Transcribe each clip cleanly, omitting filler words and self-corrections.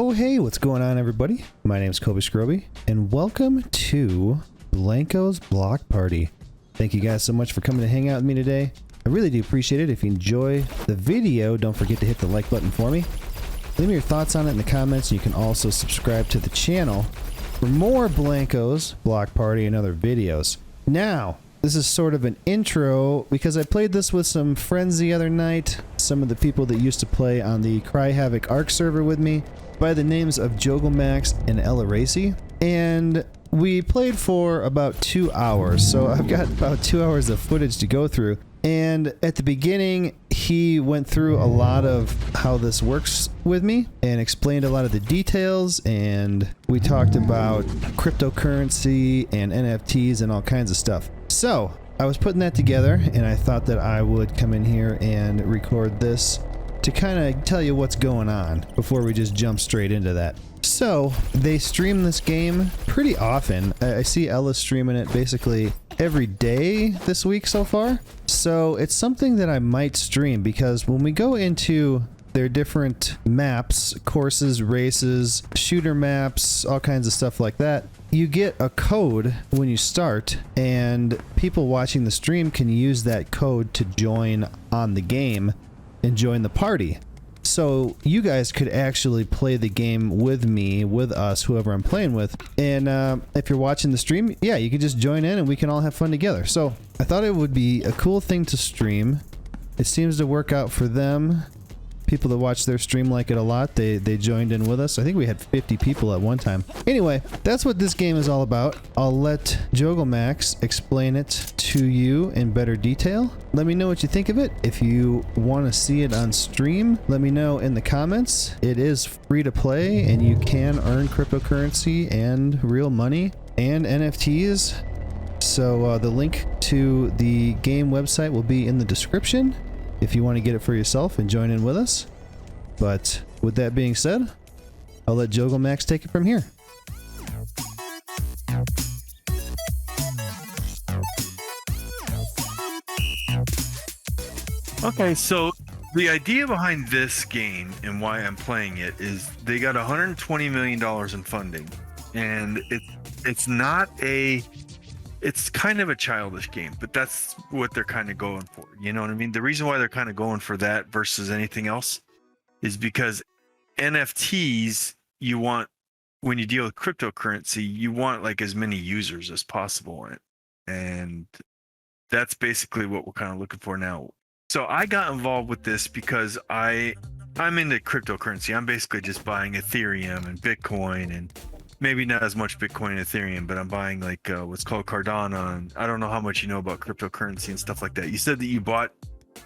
Oh, hey, what's going on, everybody? My name's Kobe Scroby, and welcome to Blankos Block Party. Thank you guys so much for coming to hang out with me today. I really do appreciate it. If you enjoy the video, don't forget to hit the like button for me. Leave me your thoughts on it in the comments, and you can also subscribe to the channel for more Blankos Block Party and other videos. Now, this is sort of an intro because I played this with some friends the other night, some of the people that used to play on the Cry Havoc Arc server with me, by the names of Jogelmax and Ella Racy, and we played for about 2 hours, so I've got about 2 hours of footage to go through. And at the beginning, he went through a lot of how this works with me and explained a lot of the details, and we talked about cryptocurrency and NFTs and all kinds of stuff. So I was putting that together, and I thought that I would come in here and record this to kind of tell you what's going on before we just jump straight into that. So they stream this game pretty often. I see Ella streaming it basically every day this week so far. So it's something that I might stream, because when we go into their different maps, courses, races, shooter maps, all kinds of stuff like that, you get a code when you start, and people watching the stream can use that code to join on the game and join the party. So you guys could actually play the game with me, with us, whoever I'm playing with. And if you're watching the stream, yeah, you can just join in and we can all have fun together. So I thought it would be a cool thing to stream. It seems to work out for them. People that watch their stream like it a lot. They joined in with us. I think we had 50 people at one time. Anyway, that's what this game is all about. I'll let Jogelmax explain it to you in better detail. Let me know what you think of it. If you want to see it on stream, let me know in the comments. It is free to play, and you can earn cryptocurrency and real money and NFTs. So the link to the game website will be in the description if you want to get it for yourself and join in with us. But with that being said, I'll let Jogelmax take it from here. Okay, so the idea behind this game and why I'm playing it is they got $120 million in funding, and it's kind of a childish game, but that's what they're kind of going for. You know what I mean? The reason why they're kind of going for that versus anything else is because NFTs, you want, when you deal with cryptocurrency, you want like as many users as possible in it. And that's basically what we're kind of looking for now. So I got involved with this because I'm into cryptocurrency. I'm basically just buying Ethereum and Bitcoin, and maybe not as much Bitcoin and Ethereum, but I'm buying like what's called Cardano. And I don't know how much you know about cryptocurrency and stuff like that. You said that you bought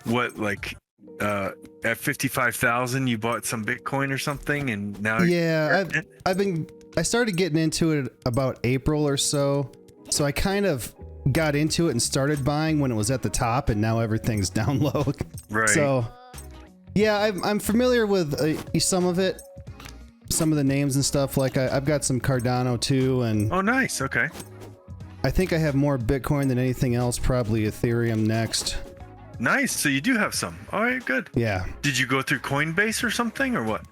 what, like at 55,000 you bought some Bitcoin or something, and now yeah, I started getting into it about April or so. So I kind of got into it and started buying when it was at the top, and now everything's down low. Right. So yeah, I'm familiar with some of it. Some of the names and stuff. Like I've got some Cardano too, and oh, nice. Okay. I think I have more Bitcoin than anything else. Probably Ethereum next. Nice. So you do have some. All right, good. Yeah. Did you go through Coinbase or something, or what?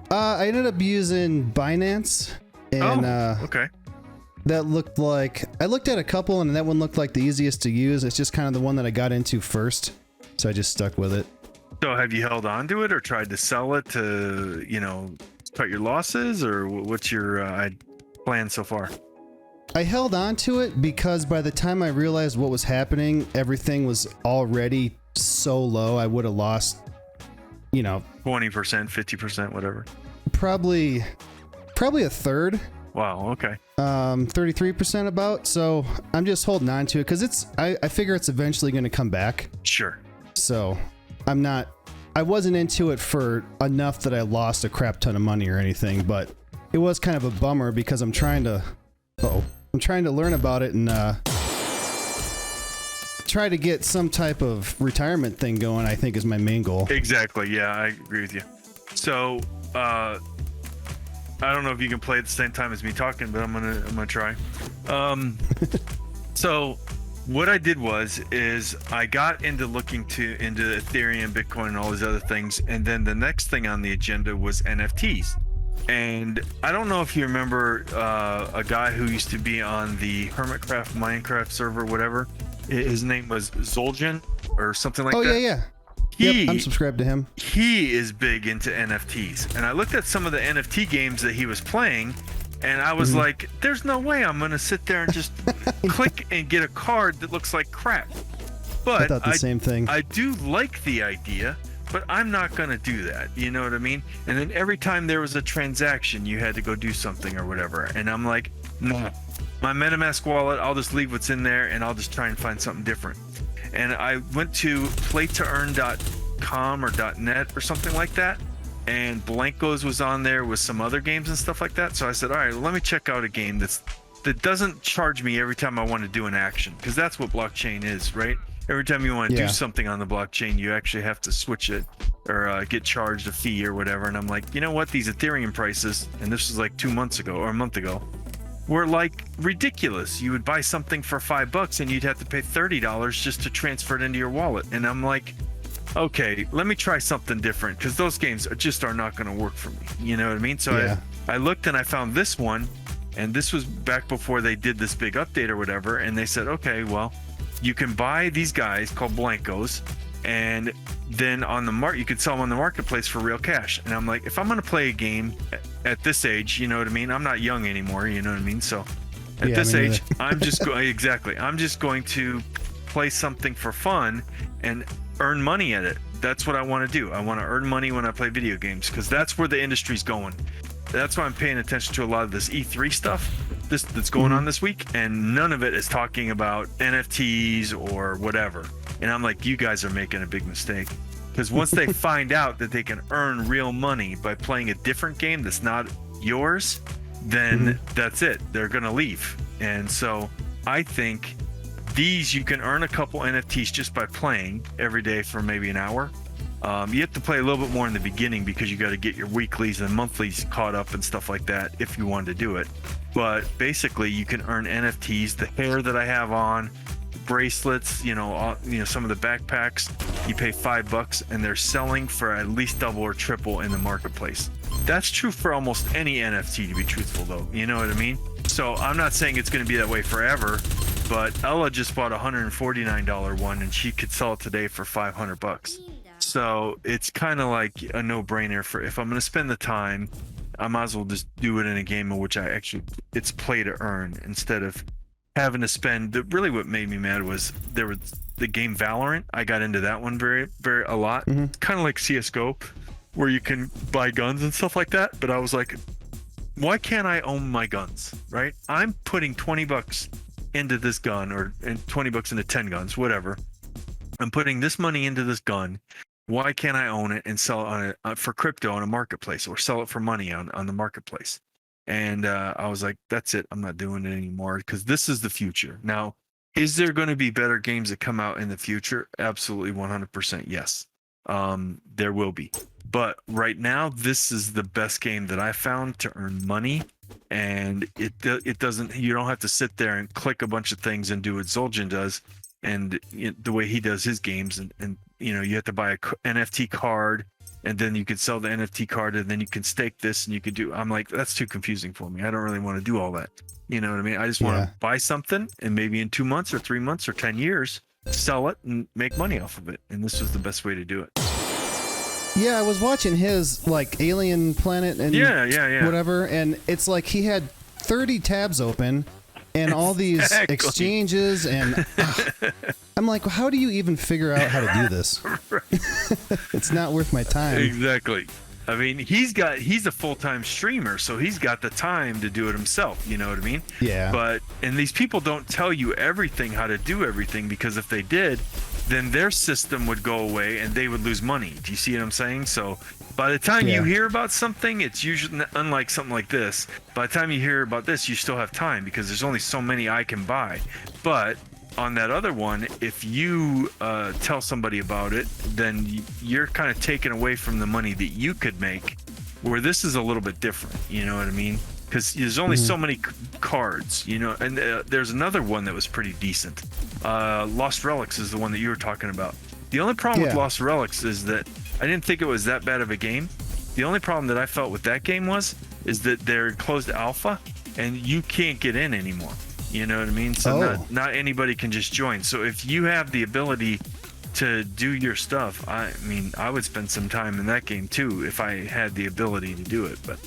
I ended up using Binance, and okay. that looked like, I looked at a couple, and that one looked like the easiest to use. It's just kind of the one that I got into first, so I just stuck with it. So have you held on to it or tried to sell it to, cut your losses, or what's your plan so far? I held on to it because by the time I realized what was happening, everything was already so low. I would have lost, 20%, 50%, whatever. Probably a third. Wow. Okay. 33% about. So I'm just holding on to it because I figure it's eventually going to come back. Sure. So I wasn't into it for enough that I lost a crap ton of money or anything, but it was kind of a bummer because I'm trying to learn about it and try to get some type of retirement thing going, I think is my main goal. Exactly. Yeah, I agree with you. So, I don't know if you can play at the same time as me talking, but I'm gonna try. So what I did is I got into looking into Ethereum, Bitcoin, and all these other things, and then the next thing on the agenda was NFTs. And I don't know if you remember a guy who used to be on the Hermitcraft Minecraft server, whatever. His name was Zoljan or something like that. Oh yeah. Yep, I'm subscribed to him. He is big into NFTs. And I looked at some of the NFT games that he was playing, and I was like, there's no way I'm going to sit there and just click and get a card that looks like crap. But I thought the same thing. I do like the idea, but I'm not going to do that. You know what I mean? And then every time there was a transaction, you had to go do something or whatever. And I'm like, no, my MetaMask wallet, I'll just leave what's in there and I'll just try and find something different. And I went to playtoearn.com or .net or something like that. And Blankos was on there with some other games and stuff like that. So I said, all right, let me check out a game that doesn't charge me every time I want to do an action, because that's what blockchain is, right? Every time you want to do something on the blockchain, you actually have to switch it or get charged a fee or whatever. And I'm like, you know what? These Ethereum prices, and this was like 2 months ago or a month ago, were like ridiculous. You would buy something for $5 and you'd have to pay $30 just to transfer it into your wallet. And I'm like, okay, let me try something different, because those games are not going to work for me. You know what I mean? So I looked and I found this one, and this was back before they did this big update or whatever. And they said, okay, well, you can buy these guys called Blankos, and then on the you could sell them on the marketplace for real cash. And I'm like, if I'm going to play a game at this age, you know what I mean? I'm not young anymore, you know what I mean? So at this age, I'm just going I'm just going to play something for fun and earn money at it. That's what I want to do. I want to earn money when I play video games, because that's where the industry's going. That's why I'm paying attention to a lot of this E3 stuff that's going on this week, and none of it is talking about NFTs or whatever. And I'm like, you guys are making a big mistake, because once they find out that they can earn real money by playing a different game that's not yours, then that's it. They're gonna leave. And so I think these, you can earn a couple NFTs just by playing every day for maybe an hour. You have to play a little bit more in the beginning, because you got to get your weeklies and monthlies caught up and stuff like that if you wanted to do it. But basically, you can earn NFTs. The hair that I have on, bracelets, some of the backpacks, you pay $5 and they're selling for at least double or triple in the marketplace. That's true for almost any NFT, to be truthful, though. You know what I mean? So I'm not saying it's going to be that way forever, but Ella just bought a $149 one, and she could sell it today for $500. So it's kind of like a no-brainer. For if I'm going to spend the time, I might as well just do it in a game in which it's play to earn, instead of having to spend. Really what made me mad was the game Valorant. I got into that one a lot. Kind of like CSGO, where you can buy guns and stuff like that. But I was like, why can't I own my guns, right? I'm putting $20 into this gun, and $20 into 10 guns, whatever. I'm putting this money into this gun. Why can't I own it and sell it for crypto on a marketplace, or sell it for money on the marketplace? And I was like, that's it. I'm not doing it anymore, because this is the future. Now, is there going to be better games that come out in the future? Absolutely, 100% yes. There will be. But right now, this is the best game that I found to earn money. And it doesn't, you don't have to sit there and click a bunch of things and do what Zoljan does, and the way he does his games, and you have to buy a NFT card, and then you could sell the NFT card, and then you can stake this, and you could do. I'm like, that's too confusing for me. I don't really want to do all that. You know what I mean? I just want to buy something, and maybe in 2 months or 3 months or 10 years, sell it and make money off of it. And this was the best way to do it. Yeah, I was watching his like Alien Planet and whatever, and it's like he had 30 tabs open and all these exchanges, and I'm like, well, how do you even figure out how to do this? It's not worth my time. Exactly. I mean, he's a full-time streamer, so he's got the time to do it himself. You know what I mean? Yeah. And these people don't tell you everything, how to do everything, because if they did, then their system would go away and they would lose money. Do you see what I'm saying? So by the time you hear about something, it's usually, unlike something like this, by the time you hear about this, you still have time, because there's only so many I can buy. But on that other one, if you tell somebody about it, then you're kind of taken away from the money that you could make, where this is a little bit different. You know what I mean? Because there's only so many cards, and there's another one that was pretty decent. Lost Relics is the one that you were talking about. The only problem with Lost Relics is that I didn't think it was that bad of a game, The only problem that I felt with that game is that they're closed alpha and you can't get in anymore. You know what I mean? So not anybody can just join. So if you have the ability to do your stuff, I mean, I would spend some time in that game too if I had the ability to do it. But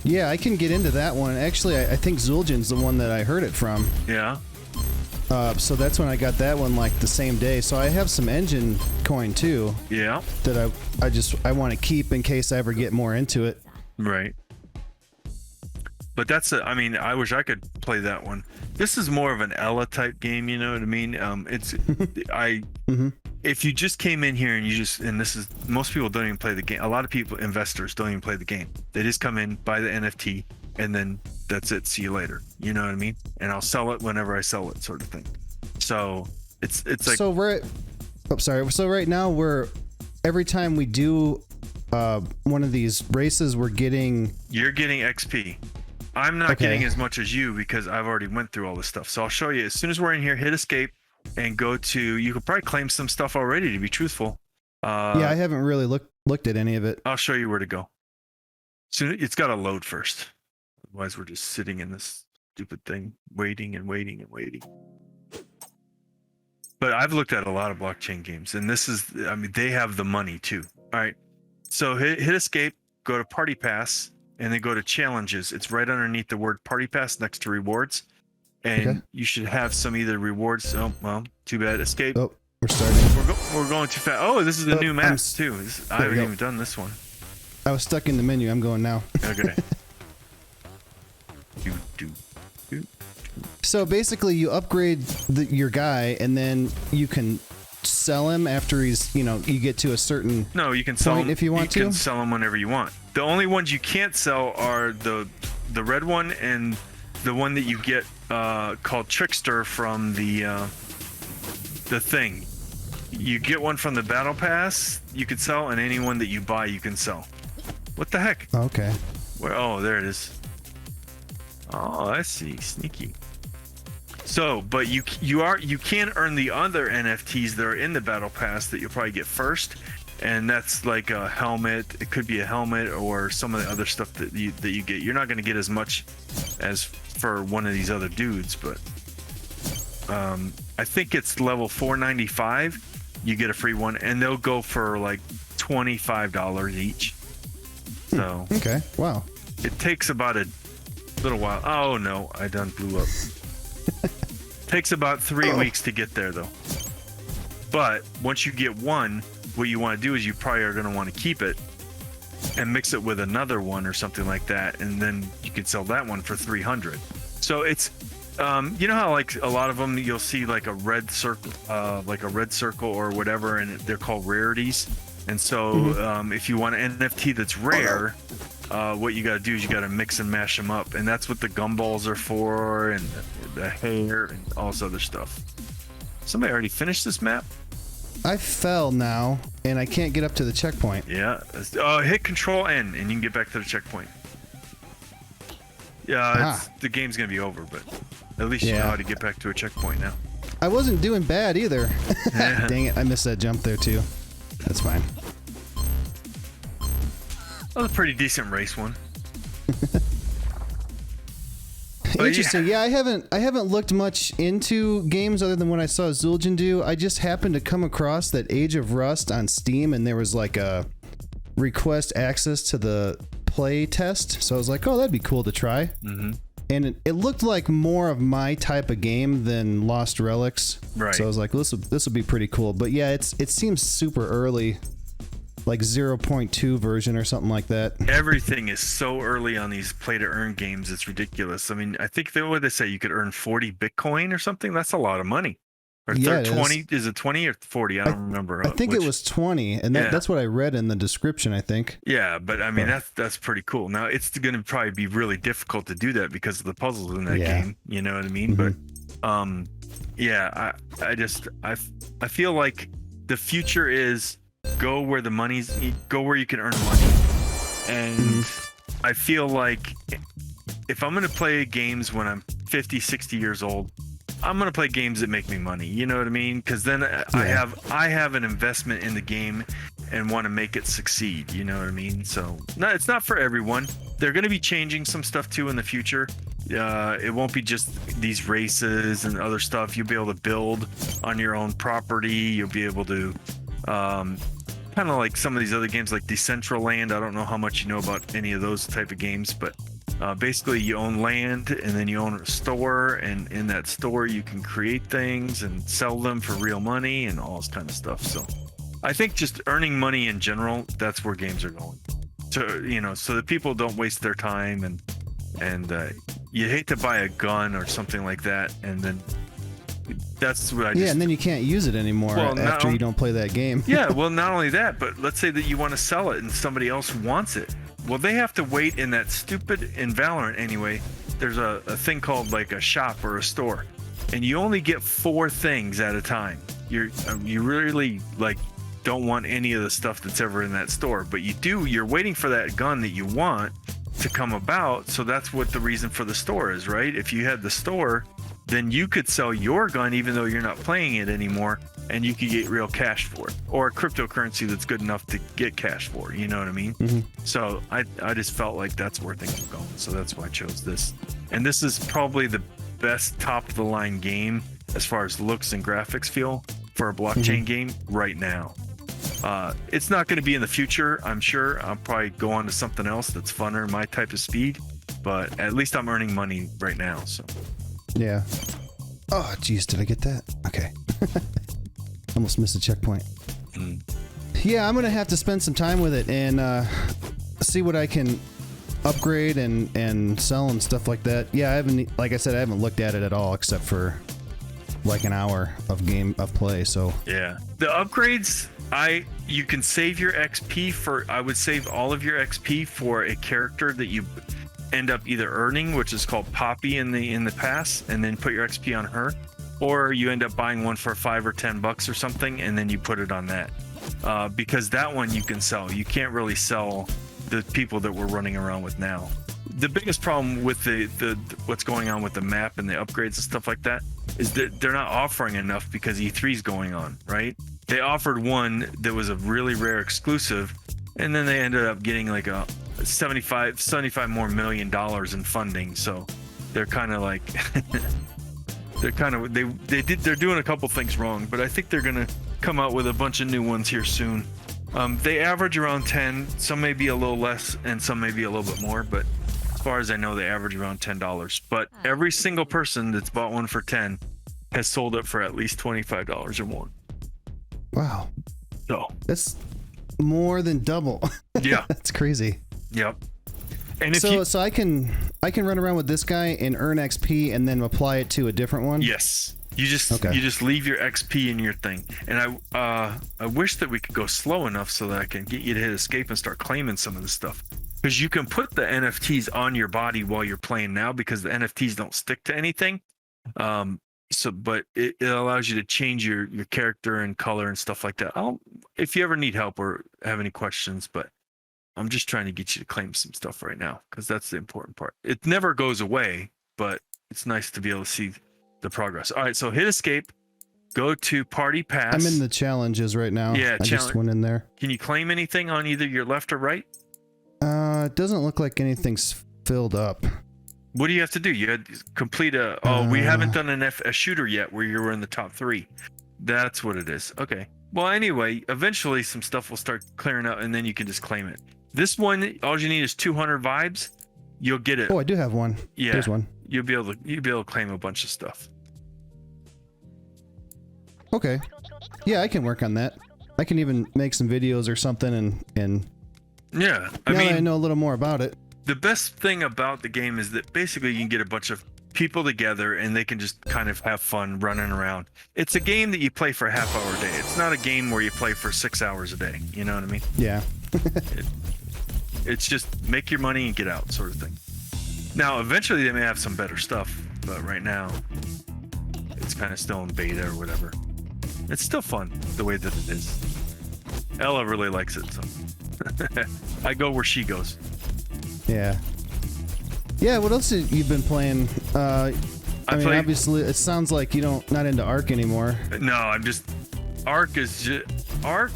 yeah, I can get into that one. Actually, I think Zul'jin's the one that I heard it from. yeah. So that's when I got that one like the same day. So I have some engine coin too. Yeah. That I want to keep in case I ever get more into it. Right. But I mean, I wish I could play that one. This is more of an Ella type game, you know what I mean? If you just came in here and most people don't even play the game. A lot of investors don't even play the game. They just come in, buy the NFT, and then that's it. See you later. You know what I mean? And I'll sell it whenever I sell it, sort of thing. So it's like. So So right now every time we do one of these races, you're getting XP. I'm not getting as much as you because I've already went through all this stuff. So I'll show you as soon as we're in here. Hit escape and go to. You could probably claim some stuff already. To be truthful. Yeah, I haven't really looked at any of it. I'll show you where to go. So it's got to load first. Otherwise, we're just sitting in this stupid thing, waiting and waiting and waiting. But I've looked at a lot of blockchain games, and they have the money too. All right. So hit escape, go to Party Pass, and then go to Challenges. It's right underneath the word Party Pass next to Rewards. And you should have some either rewards. Oh, well, too bad. Escape. Oh, we're starting. We're going too fast. Oh, this is a new map too. I haven't even done this one. I was stuck in the menu. I'm going now. Okay. So basically, you upgrade your guy, and then you can sell him after he's, you get to a certain. No, you can sell him if you want to. You can sell him whenever you want. The only ones you can't sell are the red one and the one that you get called Trickster from the thing. You get one from the Battle Pass, you can sell, and any one that you buy, you can sell. What the heck? Okay. Oh, there it is. Oh, I see. Sneaky. So, but you can earn the other NFTs that are in the Battle Pass that you'll probably get first, and that's like a helmet. It could be a helmet or some of the other stuff that you get. You're not going to get as much as for one of these other dudes, but I think it's level 495. You get a free one, and they'll go for like $25 each. So okay, wow. It takes about a little while. Oh no, I done blew up. Takes about 3 weeks to get there though. But once you get one, what you want to do is you probably are going to want to keep it and mix it with another one or something like that, and then you can sell that one for 300. So it's you know how like a lot of them you'll see like a red circle or whatever, and they're called rarities. And so if you want an NFT that's rare, what you got to do is you got to mix and mash them up, and that's what the gumballs are for, and the hair and all this other stuff. Somebody already finished this map? I fell now, and I can't get up to the checkpoint. Yeah. Hit Control N, and you can get back to the checkpoint. Yeah, the game's gonna be over, but at least you know how to get back to a checkpoint now. I wasn't doing bad either. Dang it, I missed that jump there too. That's fine. That was a pretty decent race one. Interesting. Yeah, I haven't looked much into games other than what I saw Zul'jin do. I just happened to come across that Age of Rust on Steam, and there was like a request access to the play test. So I was like, oh, that'd be cool to try. Mm-hmm. And it looked like more of my type of game than Lost Relics. Right. So I was like, this will be pretty cool. But yeah, it seems super early, like 0.2 version or something like that. Everything is so early on these play to earn games. It's ridiculous. I mean, I think what they say, you could earn 40 Bitcoin or something. That's a lot of money. Or 20? Is it 20 or 40? I don't remember. I think it was 20, and that's what I read in the description, I think. Yeah, but I mean, that's pretty cool. Now, it's going to probably be really difficult to do that because of the puzzles in that game. You know what I mean? Mm-hmm. But I feel like the future is go where you can earn money. And I feel like if I'm going to play games when I'm 50, 60 years old, I'm going to play games that make me money. You know what I mean? Because then I have an investment in the game, and want to make it succeed. You know what I mean? So no, it's not for everyone. They're going to be changing some stuff too in the future. It won't be just these races and other stuff. You'll be able to build on your own property. You'll be able to kind of like some of these other games like Decentraland. I don't know how much you know about any of those type of games, but basically you own land and then you own a store, and in that store you can create things and sell them for real money and all this kind of stuff. So I think just earning money in general, that's where games are going. So that people don't waste their time, and you hate to buy a gun or something like that, and then that's what I just... Yeah, and then you can't use it anymore after you don't play that game. Yeah, well, not only that, but let's say that you want to sell it and somebody else wants it. Well, they have to wait in that stupid... In Valorant, anyway, there's a thing called like a shop or a store, and you only get 4 things at a time. You really like don't want any of the stuff that's ever in that store, but you're waiting for that gun that you want to come about. So that's what the reason for the store is, right? If you had the store, then you could sell your gun even though you're not playing it anymore, and you could get real cash for it, or a cryptocurrency that's good enough to get cash for, you know what I mean? Mm-hmm. So I just felt like that's where things were going, so that's why I chose this. And this is probably the best top of the line game as far as looks and graphics feel for a blockchain game right now. It's not going to be in the future, I'm sure. I'll probably go on to something else that's funner, my type of speed, but at least I'm earning money right now. So yeah. Oh geez, did I get that? Okay. Almost missed a checkpoint. Yeah, I'm gonna have to spend some time with it and see what I can upgrade and sell and stuff like that. Yeah, I haven't, like I said, I haven't looked at it at all except for like an hour of play. So yeah, the upgrades, you can save your XP for... I would save all of your XP for a character that you end up either earning, which is called Poppy in the past, and then put your XP on her, or you end up buying one for $5 or $10 or something, and then you put it on that, because that one you can sell. You can't really sell the people that we're running around with now. The biggest problem with the what's going on with the map and the upgrades and stuff like that is that they're not offering enough because E3 is going on, right? They offered one that was a really rare exclusive, and then they ended up getting like a $75 more million in funding. So they're kind of like they're doing a couple things wrong, but I think they're gonna come out with a bunch of new ones here soon. They average around 10. Some may be a little less and some may be a little bit more, but as far as I know, they average around $10. But every single person that's bought one for 10 has sold it for at least $25 or more. Wow. So that's more than double. Yeah. That's crazy. Yep. And if so I can run around with this guy and earn XP and then apply it to a different one? Yes. You just leave your XP in your thing. And I wish that we could go slow enough so that I can get you to hit escape and start claiming some of this stuff. Because you can put the NFTs on your body while you're playing now, because the NFTs don't stick to anything. But it allows you to change your character and color and stuff like that. If you ever need help or have any questions, but I'm just trying to get you to claim some stuff right now, because that's the important part. It never goes away, but it's nice to be able to see the progress. All right, so hit escape, go to party pass. I'm in the challenges right now. Yeah, I just went in there. Can you claim anything on either your left or right? It doesn't look like anything's filled up. What do you have to do? You had to complete we haven't done a shooter yet where you were in the top 3. That's what it is. Okay. Well, anyway, eventually some stuff will start clearing out and then you can just claim it. This one, all you need is 200 vibes. You'll get it. Oh, I do have one. Yeah. There's one. You'll be able to claim a bunch of stuff. Okay. Yeah, I can work on that. I can even make some videos or something and yeah. I mean, I know a little more about it. The best thing about the game is that basically you can get a bunch of people together and they can just kind of have fun running around. It's a game that you play for a half hour a day. It's not a game where you play for 6 hours a day. You know what I mean? Yeah. It's just make your money and get out sort of thing. Now, eventually they may have some better stuff, but right now it's kind of still in beta or whatever. It's still fun the way that it is. Ella really likes it, so I go where she goes. Yeah. Yeah, what else have you been playing? I mean, obviously, it sounds like you not into Ark anymore. No, I'm just... Ark is just... Ark,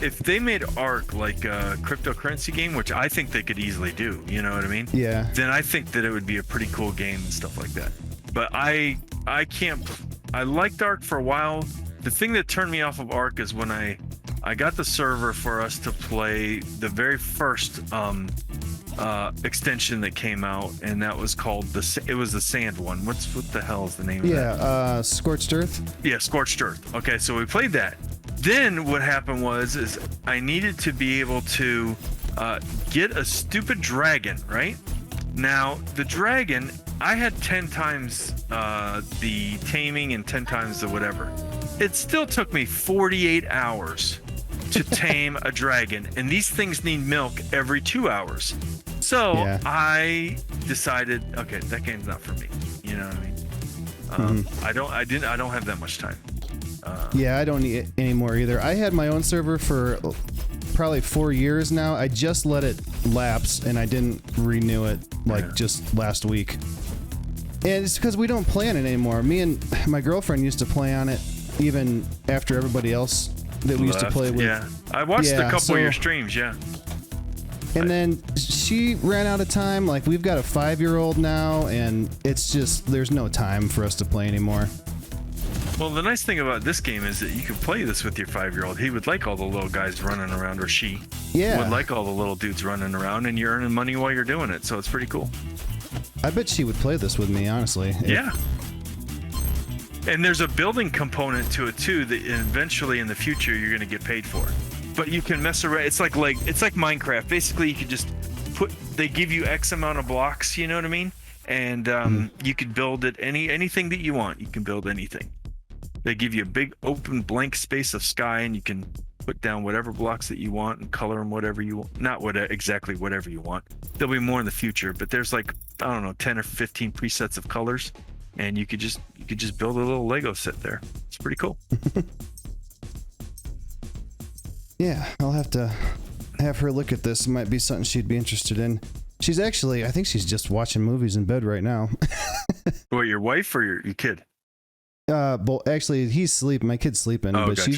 if they made Ark like a cryptocurrency game, which I think they could easily do, you know what I mean? Yeah. Then I think that it would be a pretty cool game and stuff like that. But I can't. I liked Ark for a while. The thing that turned me off of Ark is when I got the server for us to play the very first extension that came out, and that was called it was the Sand one. What the hell is the name of that? Yeah, Scorched Earth. Yeah, Scorched Earth. Okay, so we played that. Then what happened is I needed to be able to get a stupid dragon, right? Now, the dragon, I had 10 times the taming and 10 times the whatever. It still took me 48 hours to tame a dragon, and these things need milk every 2 hours. So Yeah. I decided, okay, that game's not for me. You know what I mean? I don't have that much time. Yeah, I don't need it anymore either. I had my own server for probably 4 years now. I just let it lapse, and I didn't renew it just last week. And it's because we don't play on it anymore. Me and my girlfriend used to play on it even after everybody else that we used to play with. Yeah, I watched a couple of your streams. Yeah. And then she ran out of time. Like, we've got a 5-year-old now, and it's just, there's no time for us to play anymore. Well, the nice thing about this game is that you can play this with your 5-year-old. He would like all the little guys running around, or she would like all the little dudes running around, and you're earning money while you're doing it. So it's pretty cool. I bet she would play this with me, honestly. Yeah. And there's a building component to it too that eventually in the future you're going to get paid for. But you can mess around. It's like Minecraft. Basically, you could just they give you X amount of blocks, you know what I mean? And you could build it anything that you want. You can build anything. They give you a big open blank space of sky, and you can put down whatever blocks that you want and color them whatever you want. Not exactly whatever you want. There'll be more in the future, but there's like, I don't know, 10 or 15 presets of colors, and you could just build a little Lego set there. It's pretty cool. Yeah, I'll have to have her look at this. It might be something she'd be interested in. She's actually, I think she's just watching movies in bed right now. What, your wife or your kid? Well, actually, he's sleeping. My kid's sleeping, but gotcha.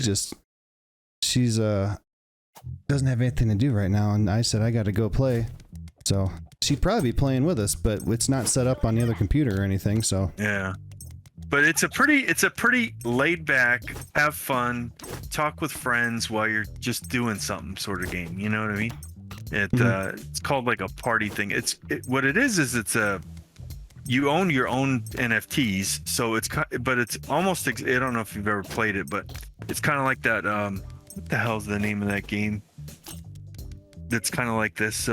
she's doesn't have anything to do right now, and I said I got to go play. So she'd probably be playing with us, but it's not set up on the other computer or anything. So yeah, but it's a pretty laid back, have fun, talk with friends while you're just doing something sort of game. You know what I mean? It's called like a party thing. What it is you own your own NFTs, so but it's almost, I don't know if you've ever played it, but it's kind of like that. What the hell's the name of that game? That's kind of like this.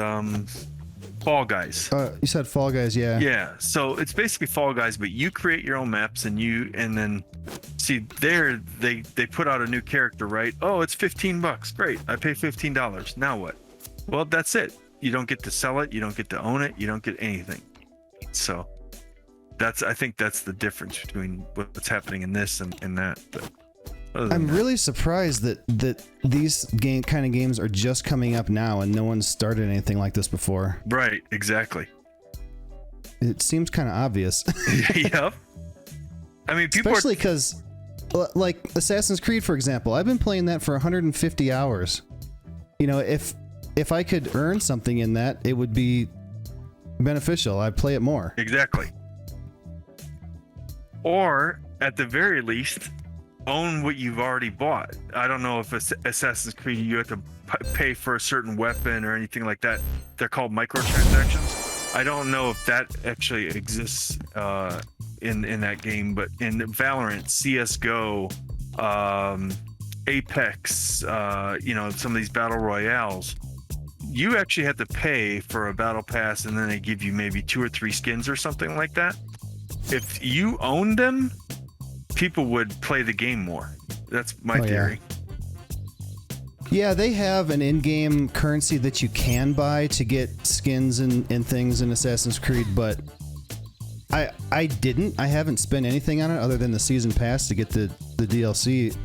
Fall Guys. You said Fall Guys, yeah. Yeah. So it's basically Fall Guys, but you create your own maps, and then see there they put out a new character, right? Oh, it's $15. Great. I pay $15. Now what? Well, that's it. You don't get to sell it. You don't get to own it. You don't get anything. So I think that's the difference between what's happening in this and that. But I'm really surprised that these kind of games are just coming up now and no one's started anything like this before. Right, exactly. It seems kind of obvious. Yep. I mean, people especially because, like Assassin's Creed, for example, I've been playing that for 150 hours. You know, if I could earn something in that, it would be beneficial. I'd play it more. Exactly. Or at the very least, own what you've already bought. I don't know if Assassin's Creed you have to pay for a certain weapon or anything like that. They're called microtransactions. I don't know if that actually exists in that game, but in Valorant, CS:GO, Apex, some of these battle royales, you actually have to pay for a battle pass, and then they give you maybe 2 or 3 skins or something like that. If you own them, people would play the game more. That's my theory. Yeah, they have an in-game currency that you can buy to get skins and things in Assassin's Creed, but I haven't spent anything on it other than the season pass to get the DLC,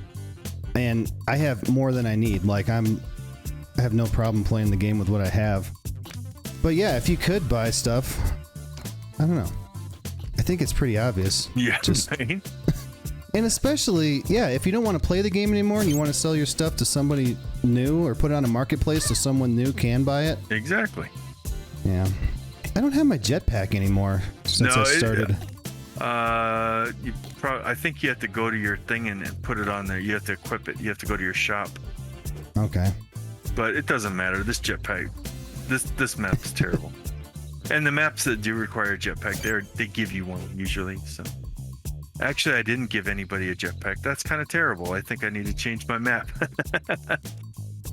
and I have more than I need. Like, I have no problem playing the game with what I have. But yeah, if you could buy stuff, I don't know. I think it's pretty obvious. Yeah, just right? And especially, yeah, if you don't want to play the game anymore and you want to sell your stuff to somebody new or put it on a marketplace so someone new can buy it. Exactly. Yeah. I don't have my jetpack anymore since I started. I think you have to go to your thing and put it on there. You have to equip it. You have to go to your shop. Okay. But it doesn't matter. This jetpack, this map is terrible. And the maps that do require a jetpack, they give you one usually. So, actually, I didn't give anybody a jetpack. That's kind of terrible. I think I need to change my map.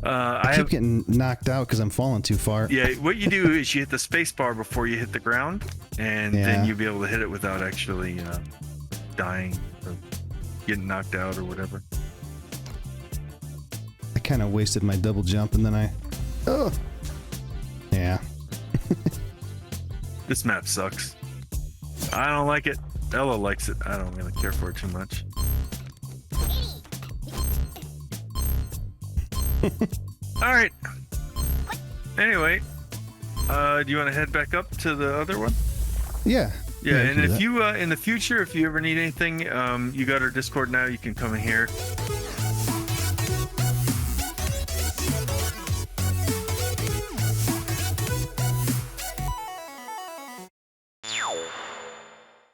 I keep getting knocked out because I'm falling too far. Yeah, what you do is you hit the space bar before you hit the ground, and then you'll be able to hit it without actually dying or getting knocked out or whatever. I kind of wasted my double jump and then oh, yeah. This map sucks. I don't like it. Ella likes it. I don't really care for it too much. All right. Anyway, do you want to head back up to the other one? Yeah. Yeah, and if you in the future, if you ever need anything, you got our Discord now. You can come in here.